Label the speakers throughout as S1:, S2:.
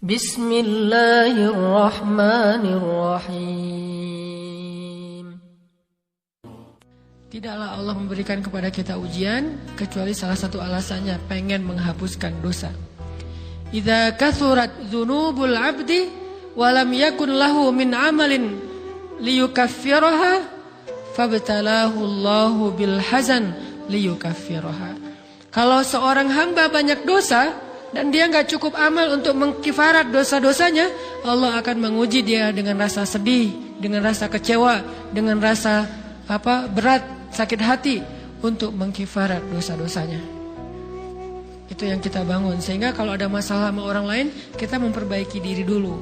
S1: Bismillahirrahmanirrahim. Tidaklah Allah memberikan kepada kita ujian kecuali salah satu alasannya pengen menghapuskan dosa. Idza kathurat dzunubul 'abdi wa lam yakun lahu min 'amalin liyukaffiraha fabtalahu Allahu bil hazan liyukaffiraha. Kalau seorang hamba banyak dosa dan dia enggak cukup amal untuk mengkifarat dosa-dosanya, Allah akan menguji dia dengan rasa sedih, dengan rasa kecewa, dengan rasa berat, sakit hati untuk mengkifarat dosa-dosanya. Itu yang kita bangun. Sehingga kalau ada masalah sama orang lain, kita memperbaiki diri dulu.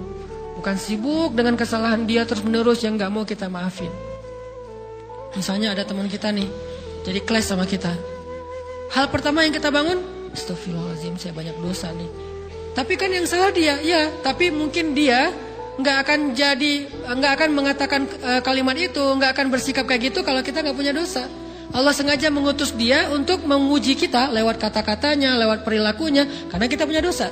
S1: Bukan sibuk dengan kesalahan dia terus menerus yang gak mau kita maafin. Misalnya ada teman kita nih, jadi clash sama kita. Hal pertama yang kita bangun, astagfirullahaladzim, saya banyak dosa nih. Tapi kan yang salah dia, ya. Tapi mungkin dia nggak akan mengatakan kalimat itu, nggak akan bersikap kayak gitu kalau kita nggak punya dosa. Allah sengaja mengutus dia untuk menguji kita lewat kata-katanya, lewat perilakunya, karena kita punya dosa.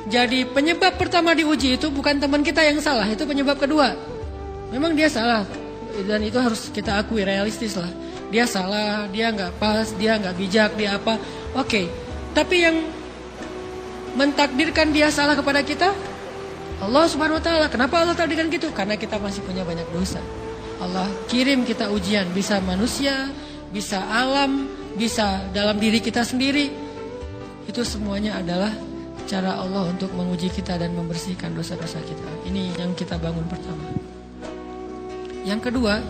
S1: Jadi penyebab pertama diuji itu bukan teman kita yang salah, itu penyebab kedua. Memang dia salah, dan itu harus kita akui, realistis lah. Dia salah, dia nggak pas, dia nggak bijak, dia apa? Oke. Tapi yang mentakdirkan dia salah kepada kita, Allah Subhanahu wa taala. Kenapa Allah takdirkan gitu? Karena kita masih punya banyak dosa. Allah kirim kita ujian, bisa manusia, bisa alam, bisa dalam diri kita sendiri. Itu semuanya adalah cara Allah untuk menguji kita dan membersihkan dosa-dosa kita. Ini yang kita bangun pertama. Yang kedua,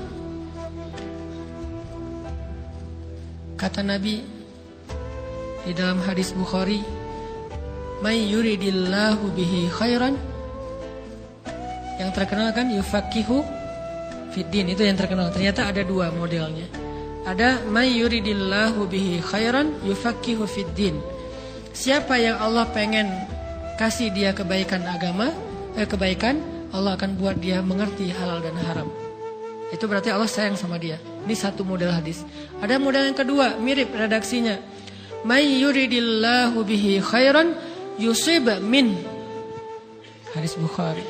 S1: kata Nabi di dalam hadis Bukhari, "May yuridillahu bihi khairan." Yang terkenal kan yufaqihu fiddin, itu yang terkenal. Ternyata ada dua modelnya. Ada may yuridillahu bihi khairan yufaqihu fiddin. Siapa yang Allah pengen kasih dia kebaikan kebaikan, Allah akan buat dia mengerti halal dan haram. Itu berarti Allah sayang sama dia. Ini satu model hadis. Ada model yang kedua, mirip redaksinya. May yuridillahu bihi khairan yusib min. Hadis Bukhari.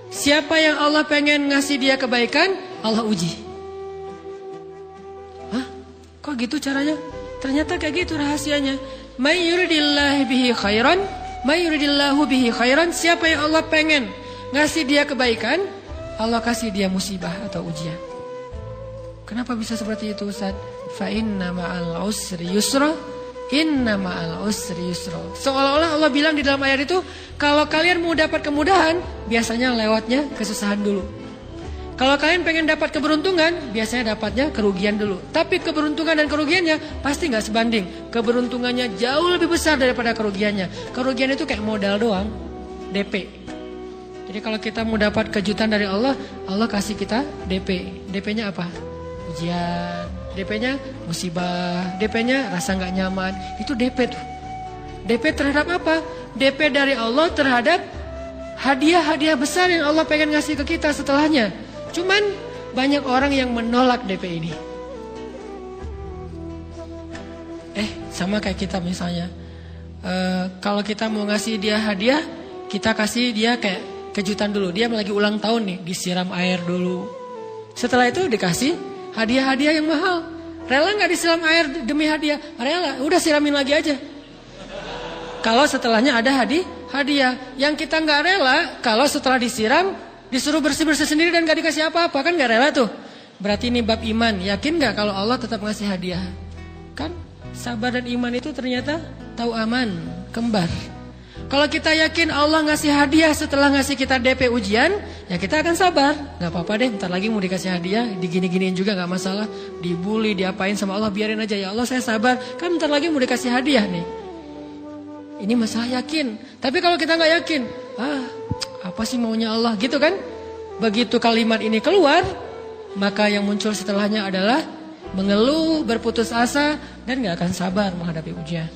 S1: Siapa yang Allah pengen ngasih dia kebaikan, Allah uji. Hah? Kok gitu caranya? Ternyata kayak gitu rahasianya. May yuridillahu bihi khairan, may yuridillahu bihi khairan. Siapa yang Allah pengen ngasih dia kebaikan, Allah kasih dia musibah atau ujian. Kenapa bisa seperti itu, Ustaz? Fa inna ma'al usri yusra, inna ma'al usri yusra. Seolah-olah Allah bilang di dalam ayat itu, kalau kalian mau dapat kemudahan, biasanya lewatnya kesusahan dulu. Kalau kalian pengen dapat keberuntungan, biasanya dapatnya kerugian dulu. Tapi keberuntungan dan kerugiannya pasti gak sebanding. Keberuntungannya jauh lebih besar daripada kerugiannya. Kerugian itu kayak modal doang, DP. Jadi kalau kita mau dapat kejutan dari Allah, Allah kasih kita DP. DP-nya apa? Ujian. DP-nya musibah. DP-nya rasa gak nyaman. Itu DP tuh. DP terhadap apa? DP dari Allah terhadap hadiah-hadiah besar yang Allah pengen ngasih ke kita setelahnya. Cuman banyak orang yang menolak DP ini. Sama kayak kita misalnya. Kalau kita mau ngasih dia hadiah, kita kasih dia kayak kejutan dulu. Dia lagi ulang tahun nih, disiram air dulu. Setelah itu dikasih hadiah-hadiah yang mahal. Rela gak disiram air demi hadiah? Rela, udah siramin lagi aja. Kalau setelahnya ada hadiah. Yang kita gak rela, kalau setelah disiram, disuruh bersih-bersih sendiri dan gak dikasih apa-apa, kan gak rela tuh. Berarti ini bab iman. Yakin gak kalau Allah tetap ngasih hadiah? Kan sabar dan iman itu ternyata tahu aman, kembar. Kalau kita yakin Allah ngasih hadiah setelah ngasih kita DP ujian, ya kita akan sabar. Gak apa-apa deh, bentar lagi mau dikasih hadiah, digini-giniin juga gak masalah. Dibully, diapain sama Allah, biarin aja. Ya Allah saya sabar, kan bentar lagi mau dikasih hadiah nih. Ini masalah yakin. Tapi kalau kita gak yakin, apa sih maunya Allah gitu kan? Begitu kalimat ini keluar, maka yang muncul setelahnya adalah mengeluh, berputus asa, dan gak akan sabar menghadapi ujian.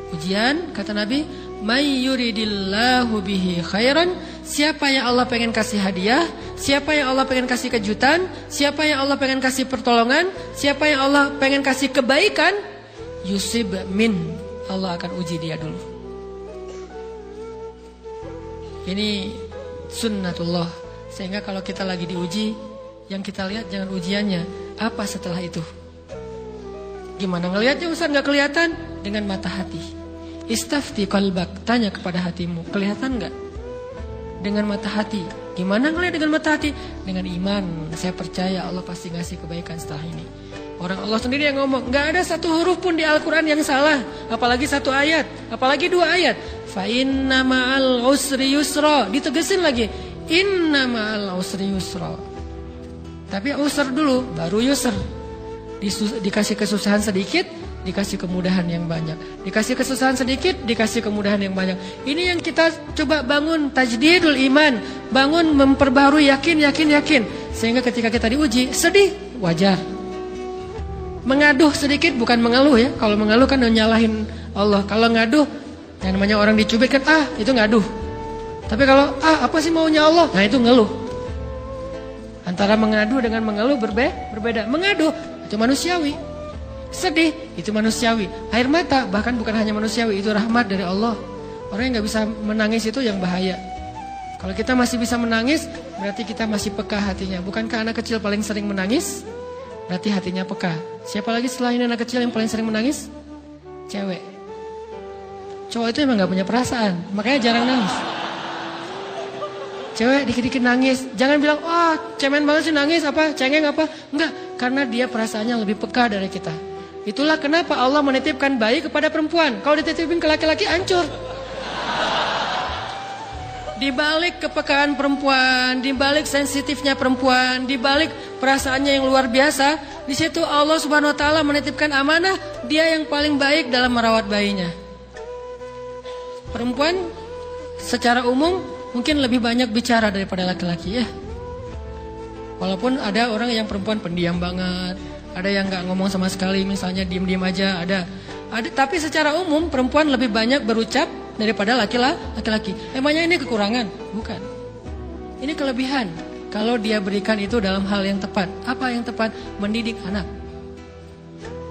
S1: Ujian, kata Nabi, may yuridillahu bihi khairan. Siapa yang Allah pengen kasih hadiah, siapa yang Allah pengen kasih kejutan, siapa yang Allah pengen kasih pertolongan, siapa yang Allah pengen kasih kebaikan, yusib min. Allah akan uji dia dulu. Ini sunnatullah. Sehingga kalau kita lagi diuji, yang kita lihat jangan ujiannya, apa setelah itu. Gimana ngelihatnya Ustaz nggak kelihatan? Dengan mata hati. Istafti qalbak, tanya kepada hatimu, kelihatan nggak? Dengan mata hati. Gimana ngelihat dengan mata hati? Dengan iman. Saya percaya Allah pasti ngasih kebaikan setelah ini. Orang Allah sendiri yang ngomong, nggak ada satu huruf pun di Al-Quran yang salah, apalagi satu ayat, apalagi 2 ayat. Fa inna ma'al usri yusra, ditegesin lagi, inna ma'al usri yusra. Tapi usr dulu, baru yusr. Dikasih kesusahan sedikit, dikasih kemudahan yang banyak. Dikasih kesusahan sedikit, dikasih kemudahan yang banyak. Ini yang kita coba bangun tajdidul iman, bangun memperbarui yakin. Sehingga ketika kita diuji, sedih, wajar. Mengaduh sedikit bukan mengeluh ya. Kalau mengeluh kan nyalahin Allah. Kalau ngaduh, yang namanya orang dicubit kan itu ngaduh. Tapi kalau apa sih maunya Allah? Nah itu ngeluh. Antara mengadu dengan mengeluh berbeda. Mengaduh itu manusiawi. Sedih itu manusiawi. Air mata bahkan bukan hanya manusiawi, itu rahmat dari Allah. Orang yang gak bisa menangis itu yang bahaya. Kalau kita masih bisa menangis, berarti kita masih peka hatinya. Bukankah anak kecil paling sering menangis? Berarti hatinya peka. Siapa lagi selain anak kecil yang paling sering menangis? Cewek. Cowok itu emang gak punya perasaan, makanya jarang nangis. Cewek dikit-dikit nangis. Jangan bilang, cemen banget sih nangis, cengeng apa. Enggak, karena dia perasaannya lebih peka dari kita. Itulah kenapa Allah menitipkan bayi kepada perempuan. Kalau dititipin ke laki-laki, hancur. Di balik kepekaan perempuan, di balik sensitifnya perempuan, di balik perasaannya yang luar biasa, di situ Allah Subhanahu wa taala menitipkan amanah, dia yang paling baik dalam merawat bayinya. Perempuan secara umum mungkin lebih banyak bicara daripada laki-laki ya. Walaupun ada orang yang perempuan pendiam banget, ada yang nggak ngomong sama sekali, misalnya diem-diem aja, ada. Tapi secara umum perempuan lebih banyak berucap daripada laki-laki. Emangnya ini kekurangan? Bukan. Ini kelebihan. Kalau dia berikan itu dalam hal yang tepat. Apa yang tepat? Mendidik anak.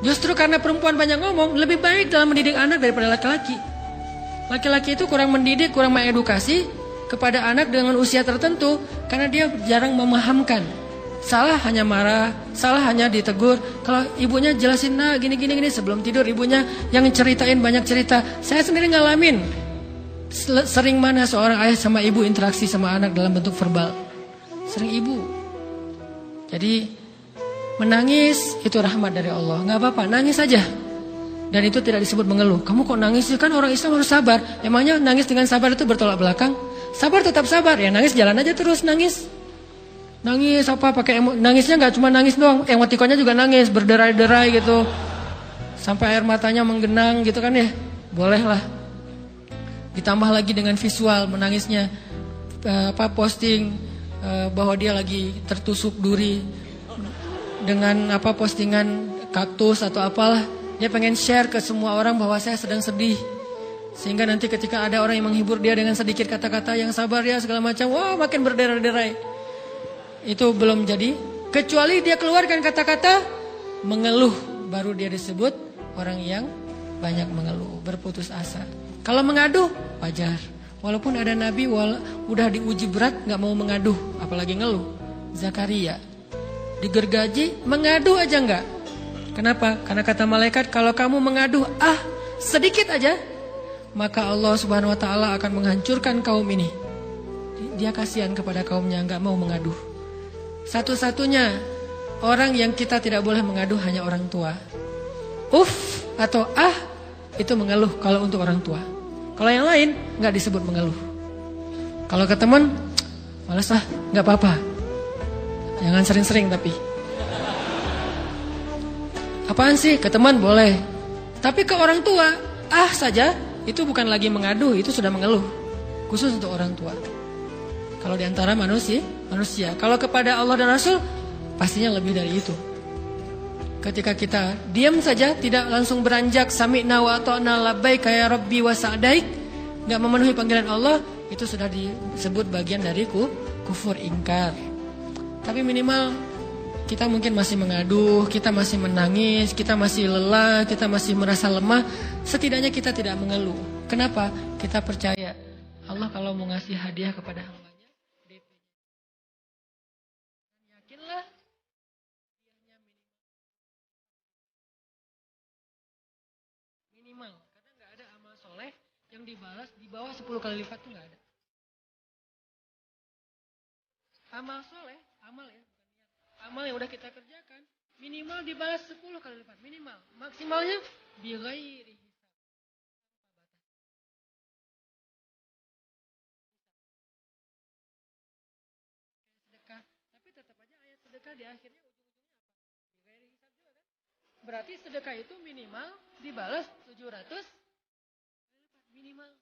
S1: Justru karena perempuan banyak ngomong, lebih baik dalam mendidik anak daripada laki-laki. Laki-laki itu kurang mendidik, kurang mengedukasi kepada anak dengan usia tertentu karena dia jarang memahamkan. Salah hanya marah, salah hanya ditegur. Kalau ibunya jelasin, gini sebelum tidur ibunya yang ceritain banyak cerita. Saya sendiri ngalamin. Sering mana seorang ayah sama ibu interaksi sama anak dalam bentuk verbal. Sering ibu. Jadi menangis itu rahmat dari Allah. Gak apa-apa, nangis saja. Dan itu tidak disebut mengeluh. Kamu kok nangis? Kan orang Islam harus sabar. Emangnya nangis dengan sabar itu bertolak belakang? Sabar tetap sabar. Ya nangis jalan aja terus nangis. Nangis pakai nangisnya nggak cuma nangis doang, emotikonnya juga nangis, berderai-derai gitu. Sampai air matanya menggenang gitu kan ya. Boleh lah. Ditambah lagi dengan visual menangisnya, posting bahwa dia lagi tertusuk duri dengan postingan kaktus atau apalah. Dia pengen share ke semua orang bahwa saya sedang sedih. Sehingga nanti ketika ada orang yang menghibur dia dengan sedikit kata-kata yang sabar ya segala macam, makin berderai-derai. Itu belum jadi. Kecuali dia keluarkan kata-kata mengeluh, baru dia disebut orang yang banyak mengeluh, berputus asa. Kalau mengaduh, wajar. Walaupun ada nabi udah diuji berat gak mau mengaduh, apalagi ngeluh. Zakaria digergaji, mengaduh aja enggak. Kenapa? Karena kata malaikat, kalau kamu mengaduh sedikit aja, maka Allah Subhanahu wa taala akan menghancurkan kaum ini. Dia kasihan kepada kaumnya, enggak mau mengaduh. Satu-satunya orang yang kita tidak boleh mengaduh hanya orang tua. Atau itu mengeluh kalau untuk orang tua. Kalau yang lain enggak disebut mengeluh. Kalau ke teman, malas enggak apa-apa. Jangan sering-sering tapi. Apaan sih? Ke teman boleh. Tapi ke orang tua, saja, itu bukan lagi mengadu, itu sudah mengeluh. Khusus untuk orang tua. Kalau diantara manusia. Kalau kepada Allah dan Rasul, pastinya lebih dari itu. Ketika kita diam saja, tidak langsung beranjak sami'na wa ata'na labbaika ya rabbi wa sa'daik, enggak memenuhi panggilan Allah, itu sudah disebut bagian dari kufur ingkar. Tapi minimal kita mungkin masih mengaduh, kita masih menangis, kita masih lelah, kita masih merasa lemah. Setidaknya kita tidak mengeluh. Kenapa? Kita percaya Allah Allah kalau mau ngasih hadiah kepada hambanya, DP-nya. Yakinlah hadiahnya minimal. Karena nggak ada amal soleh yang dibalas di bawah 10 kali lipat tuh nggak ada. Amal soleh, amal ya, bukan niat. Amal yang udah kita kerjakan, minimal dibalas 10 kali lipat, minimal. Maksimalnya bighairi hisab. Sedekah, tapi tetap aja ayat sedekah di akhirnya ujung-ujungnya apa? Bighairi hisab juga kan? Berarti sedekah itu minimal dibalas 700 kali lipat, minimal.